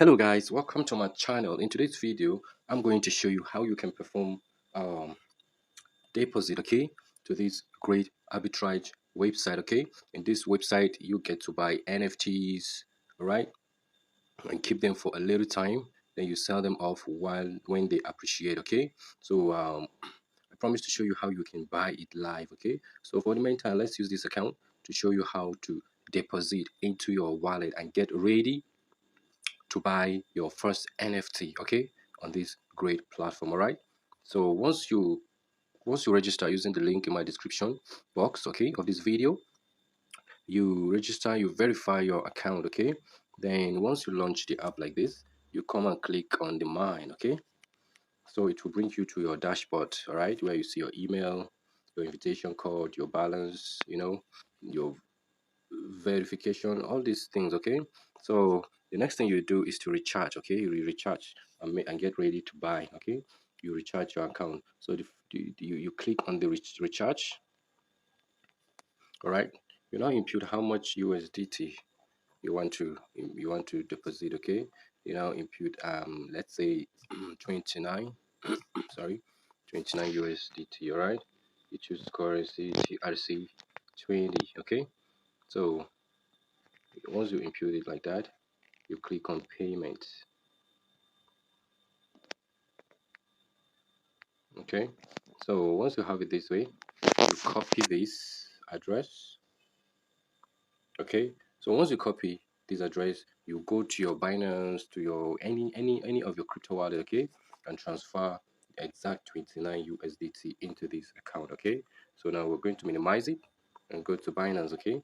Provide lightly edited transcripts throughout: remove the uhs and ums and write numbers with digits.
Hello guys, welcome to my channel. In today's video I'm going to show you how you can perform um, deposit, okay, to this great arbitrage website. Okay, in this website you get to buy NFTs, right, and keep them for a little time, then you sell them off when they appreciate. Okay, so I promise to show you how you can buy it live. Okay, so for the meantime, let's use this account to show you how to deposit into your wallet and get ready to buy your first NFT, okay, on this great platform. All right, so once you register using the link in my description box, okay, of this video, you register, you verify your account, okay. Then once you launch the app like this, you come and click on the mine, okay. So it will bring you to your dashboard, all right, where you see your email, your invitation code, your balance, your verification, all these things. Okay, so the next thing you do is to recharge. Okay, you recharge and get ready to buy. Okay, you recharge your account. So you click on the recharge. All right, you now input how much USDT you want to deposit. Okay, you now input let's say 29 sorry, 29 USDT. All right, you choose currency TRC 20. Okay, so once you input it like that, you click on payment. Okay, so once you have it this way, you copy this address. Okay, so once you copy this address, you go to your Binance, to your any of your crypto wallet, okay, and transfer exact 29 USDT into this account. Okay, so now we're going to minimize it and go to Binance. Okay,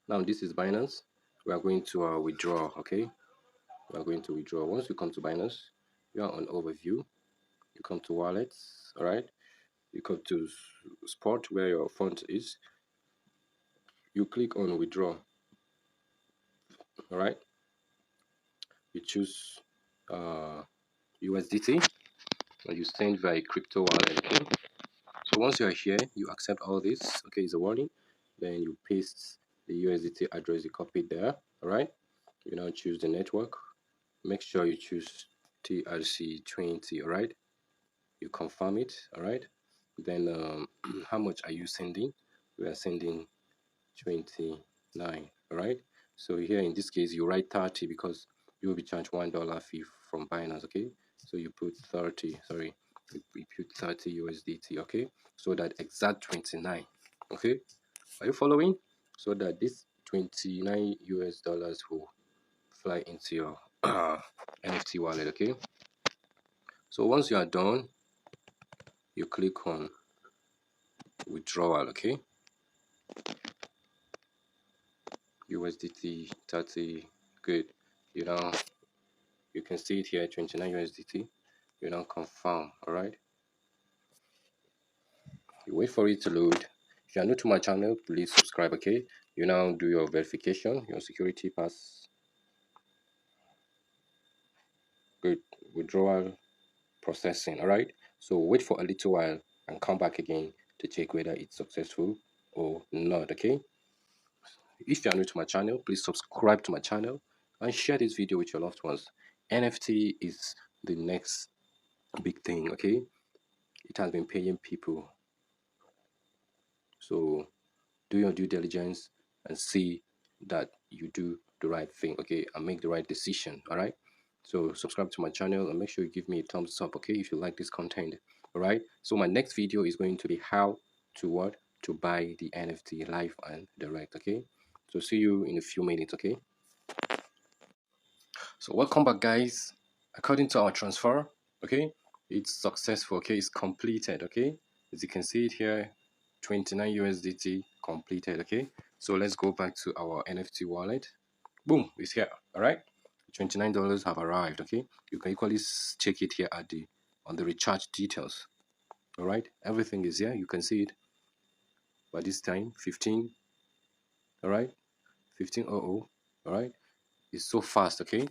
now this is Binance. We are going to withdraw. Okay, we are going to withdraw. Once you come to Binance, you are on overview. You come to wallets. All right, you come to spot where your fund is. You click on withdraw. All right, you choose USDT and you send via crypto wallet. Okay, so once you are here, you accept all this. Okay, it's a warning. Then you paste the USDT address you copied there. All right, you now choose the network. Make sure you choose TRC20. All right, you confirm it. All right, then how much are you sending? We are sending 29. All right, so here in this case you write 30 because you will be charged $1 fee from Binance. Okay, so you put 30, sorry, you put 30 USDT. Okay, so that exact 29. Okay, are you following? So that this 29 US dollars will fly into your NFT wallet. Okay, so once you are done, you click on withdrawal. Okay, USDT 30. Good, you know, you can see it here, 29 USDT. You now confirm. All right, you wait for it to load. If you are new to my channel, please subscribe. Okay, you now do your verification, your security pass. Good, withdrawal processing. All right, so wait for a little while and come back again to check whether it's successful or not. Okay, if you are new to my channel, please subscribe to my channel and share this video with your loved ones. NFT is the next big thing. Okay, it has been paying people, so do your due diligence and see that you do the right thing, okay, and make the right decision. All right, so subscribe to my channel and make sure you give me a thumbs up, okay, if you like this content. All right, so my next video is going to be how to buy the NFT live and direct. Okay, so see you in a few minutes. Okay, so welcome back guys. According to our transfer, okay, it's successful. Okay, it's completed. Okay, as you can see it here, 29 USDT completed. Okay, so let's go back to our NFT wallet. Boom, it's here. All right, $29 have arrived. Okay, you can equally check it here at the on the recharge details. All right, everything is here, you can see it. By this time 15, all right, 1500. All right, it's so fast. Okay,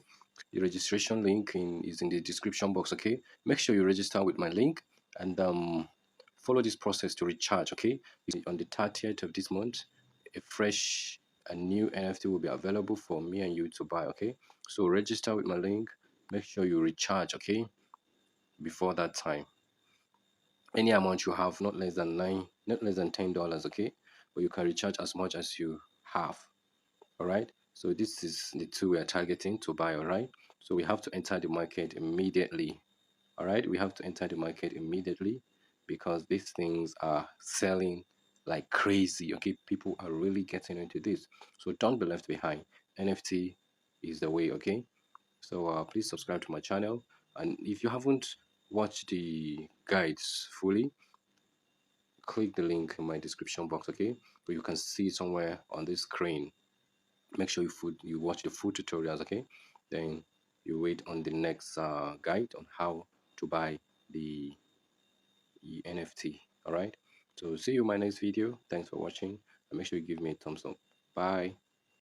the registration link is in the description box. Okay, make sure you register with my link and follow this process to recharge. Okay, on the 30th of this month, a fresh and new NFT will be available for me and you to buy. Okay, So register with my link. Make sure you recharge, okay, before that time. Any amount you have, not less than $10, okay, but you can recharge as much as you have. All right, so this is the two we are targeting to buy. All right, so we have to enter the market immediately. All right, we have to enter the market immediately because these things are selling like crazy. Okay, people are really getting into this, so don't be left behind. NFT is the way. Okay, so please subscribe to my channel, and if you haven't watched the guides fully, click the link in my description box, okay, where you can see somewhere on this screen. Make sure you watch the full tutorials, okay, then you wait on the next guide on how to buy the NFT. All right, so see you in my next video. Thanks for watching, and make sure you give me a thumbs up. Bye.